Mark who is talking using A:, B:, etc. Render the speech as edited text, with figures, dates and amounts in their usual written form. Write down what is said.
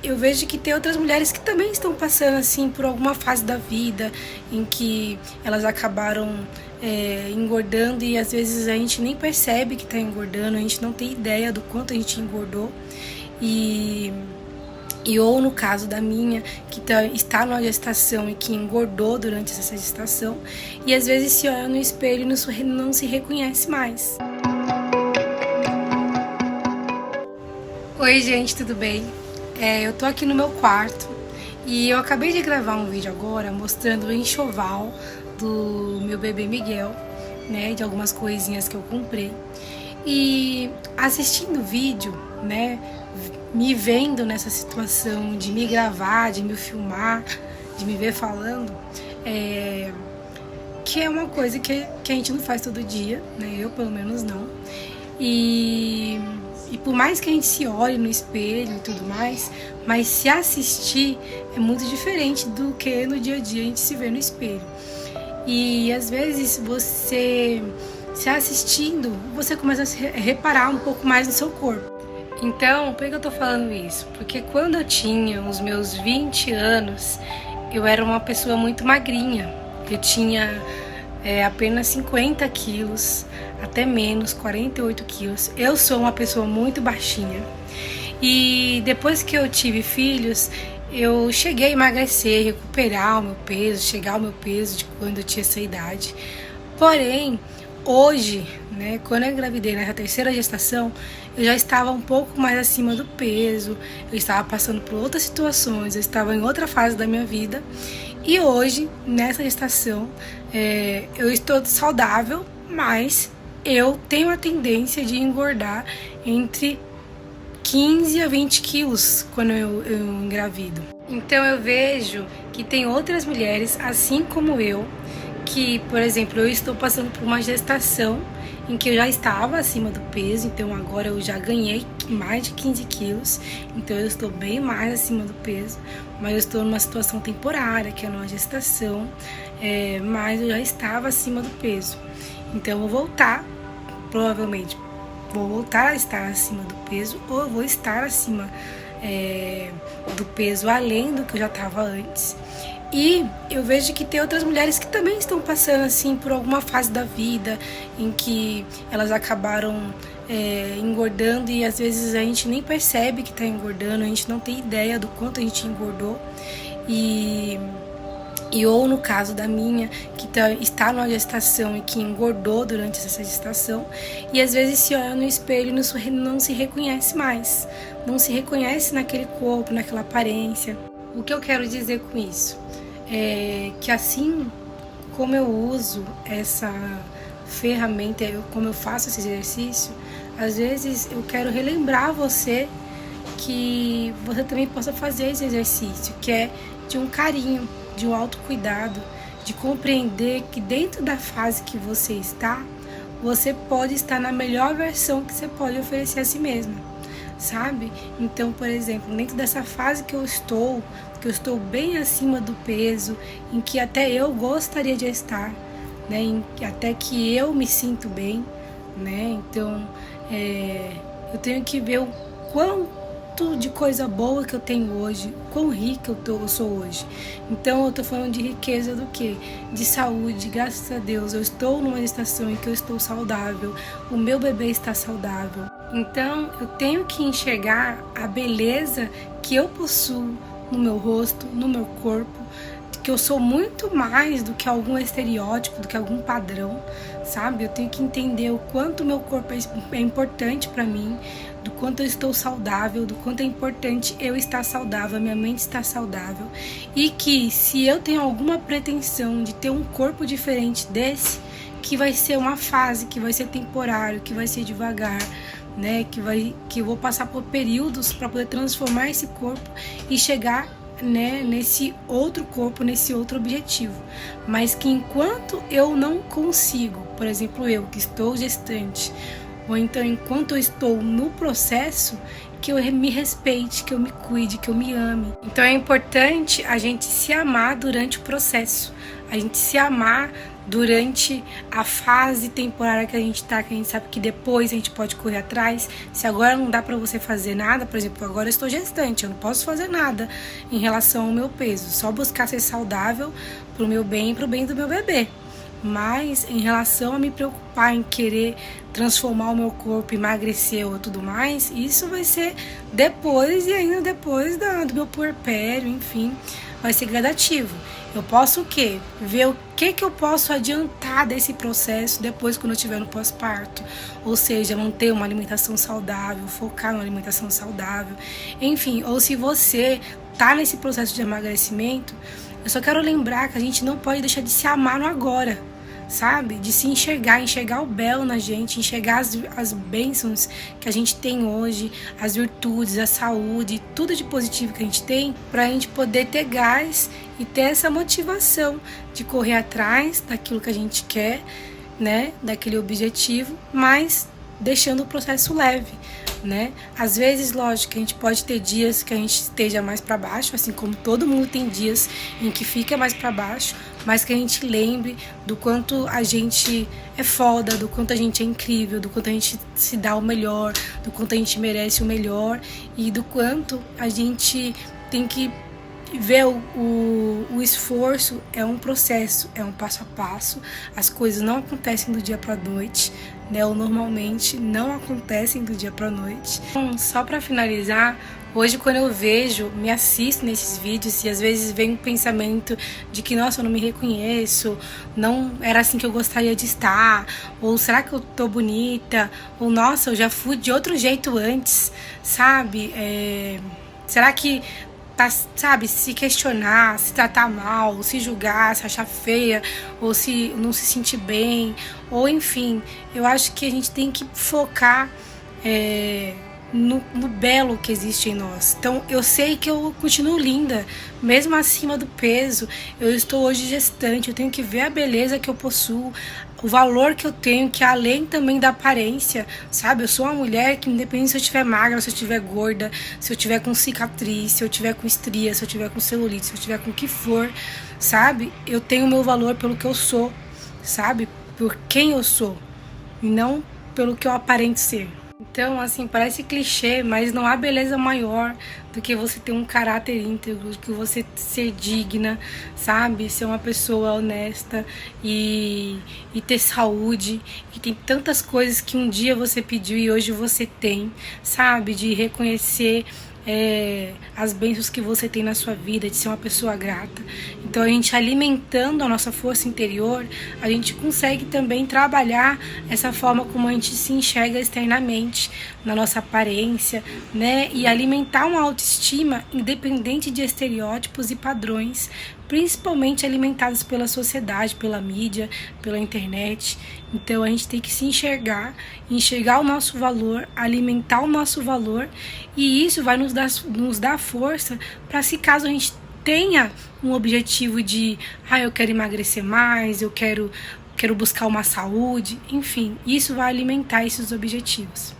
A: eu vejo que tem outras mulheres que também estão passando assim por alguma fase da vida em que elas acabaram engordando, e às vezes a gente nem percebe que está engordando, a gente não tem ideia do quanto a gente engordou. E ou no caso da minha, que está numa gestação e que engordou durante essa gestação, e às vezes se olha no espelho e não se reconhece mais. Oi gente, tudo bem? Eu tô aqui no meu quarto e eu acabei de gravar um vídeo agora mostrando o enxoval do meu bebê Miguel, né, de algumas coisinhas que eu comprei. E assistindo o vídeo, né, me vendo nessa situação de me gravar, de me filmar, de me ver falando, que é uma coisa que a gente não faz todo dia, né, eu pelo menos não. E por mais que a gente se olhe no espelho e tudo mais, mas se assistir é muito diferente do que no dia a dia a gente se vê no espelho. E às vezes você se assistindo, você começa a se reparar um pouco mais no seu corpo. Então, por que eu tô falando isso? Porque quando eu tinha os meus 20 anos, eu era uma pessoa muito magrinha. Eu tinha apenas 50 quilos, até menos, 48 quilos. Eu sou uma pessoa muito baixinha. E depois que eu tive filhos, eu cheguei a emagrecer, recuperar o meu peso, chegar ao meu peso de quando eu tinha essa idade. Porém, hoje, né, quando eu engravidei nessa terceira gestação, eu já estava um pouco mais acima do peso, eu estava passando por outras situações, eu estava em outra fase da minha vida. E hoje, nessa gestação, eu estou saudável, mas eu tenho a tendência de engordar entre 15 a 20 quilos quando eu engravido. Então eu vejo que tem outras mulheres, assim como eu, que, por exemplo, eu estou passando por uma gestação em que eu já estava acima do peso, então agora eu já ganhei mais de 15 quilos, então eu estou bem mais acima do peso, mas eu estou numa situação temporária, que é numa gestação, mas eu já estava acima do peso. Então eu vou voltar, provavelmente, vou voltar a estar acima do peso, ou eu vou estar acima do peso além do que eu já estava antes. E eu vejo que tem outras mulheres que também estão passando assim por alguma fase da vida em que elas acabaram engordando, e às vezes a gente nem percebe que está engordando, a gente não tem ideia do quanto a gente engordou. E ou no caso da minha, que está numa gestação e que engordou durante essa gestação, e às vezes se olha no espelho e não se reconhece mais, não se reconhece naquele corpo, naquela aparência. O que eu quero dizer com isso? Que assim como eu uso essa ferramenta, como eu faço esse exercício, às vezes eu quero relembrar você que você também possa fazer esse exercício, que é de um carinho, de um autocuidado, de compreender que dentro da fase que você está, você pode estar na melhor versão que você pode oferecer a si mesma, sabe? Então, por exemplo, dentro dessa fase que eu estou bem acima do peso, em que até eu gostaria de estar, né? Até que eu me sinto bem, né? Então, eu tenho que ver o quanto de coisa boa que eu tenho hoje, quão rica eu sou hoje. Então eu tô falando de riqueza do quê? De saúde, graças a Deus. Eu estou numa gestação em que eu estou saudável, o meu bebê está saudável. Então eu tenho que enxergar a beleza que eu possuo no meu rosto, no meu corpo, que eu sou muito mais do que algum estereótipo, do que algum padrão, sabe? Eu tenho que entender o quanto o meu corpo é importante para mim, do quanto eu estou saudável, do quanto é importante eu estar saudável, a minha mente estar saudável, e que se eu tenho alguma pretensão de ter um corpo diferente desse, que vai ser uma fase, que vai ser temporário, que vai ser devagar, né? Que eu vou passar por períodos para poder transformar esse corpo e chegar, né, nesse outro corpo, nesse outro objetivo. Mas que enquanto eu não consigo, por exemplo, eu que estou gestante, ou então enquanto eu estou no processo, que eu me respeite, que eu me cuide, que eu me ame. Então é importante a gente se amar durante o processo, a gente se amar durante a fase temporária que a gente tá, que a gente sabe que depois a gente pode correr atrás. Se agora não dá pra você fazer nada, por exemplo, agora eu estou gestante, eu não posso fazer nada em relação ao meu peso, só buscar ser saudável pro meu bem e pro bem do meu bebê. Mas em relação a me preocupar em querer transformar o meu corpo, emagrecer ou tudo mais, isso vai ser depois e ainda depois do meu puerpério, enfim, vai ser gradativo. Eu posso o quê? Ver o que eu posso adiantar desse processo depois quando eu estiver no pós-parto. Ou seja, manter uma alimentação saudável, focar na alimentação saudável. Enfim, ou se você tá nesse processo de emagrecimento, eu só quero lembrar que a gente não pode deixar de se amar no agora, sabe? De se enxergar o belo na gente, enxergar as bênçãos que a gente tem hoje, as virtudes, a saúde, tudo de positivo que a gente tem, pra gente poder ter gás e ter essa motivação de correr atrás daquilo que a gente quer, né? Daquele objetivo, mas deixando o processo leve, né? Às vezes, lógico, a gente pode ter dias que a gente esteja mais para baixo, assim como todo mundo tem dias em que fica mais para baixo, mas que a gente lembre do quanto a gente é foda, do quanto a gente é incrível, do quanto a gente se dá o melhor, do quanto a gente merece o melhor e do quanto a gente tem que ver o esforço é um processo, é um passo a passo, as coisas não acontecem do dia para noite, né? Ou normalmente não acontecem do dia para noite. Bom, só para finalizar, hoje quando eu me assisto nesses vídeos e às vezes vem um pensamento de que, nossa, eu não me reconheço, não era assim que eu gostaria de estar, ou será que eu tô bonita, ou nossa, eu já fui de outro jeito antes, sabe? Será que sabe, se questionar, se tratar mal, se julgar, se achar feia, ou se não se sentir bem, ou enfim, eu acho que a gente tem que focar no belo que existe em nós. Então eu sei que eu continuo linda, mesmo acima do peso, eu estou hoje gestante, eu tenho que ver a beleza que eu possuo, o valor que eu tenho, que é além também da aparência, sabe? Eu sou uma mulher que, independente se eu estiver magra, se eu estiver gorda, se eu estiver com cicatriz, se eu estiver com estria, se eu estiver com celulite, se eu estiver com o que for, sabe? Eu tenho o meu valor pelo que eu sou, sabe? Por quem eu sou, e não pelo que eu aparento ser. Então, assim, parece clichê, mas não há beleza maior do que você ter um caráter íntegro, do que você ser digna, sabe? Ser uma pessoa honesta e ter saúde. E tem tantas coisas que um dia você pediu e hoje você tem, sabe? De reconhecer as bênçãos que você tem na sua vida, de ser uma pessoa grata. Então a gente alimentando a nossa força interior, a gente consegue também trabalhar essa forma como a gente se enxerga externamente, na nossa aparência, né? E alimentar uma autoestima independente de estereótipos e padrões, principalmente alimentados pela sociedade, pela mídia, pela internet. Então a gente tem que se enxergar o nosso valor, alimentar o nosso valor, e isso vai nos dar força para, se caso a gente tenha um objetivo de eu quero emagrecer mais, eu quero buscar uma saúde, enfim, isso vai alimentar esses objetivos.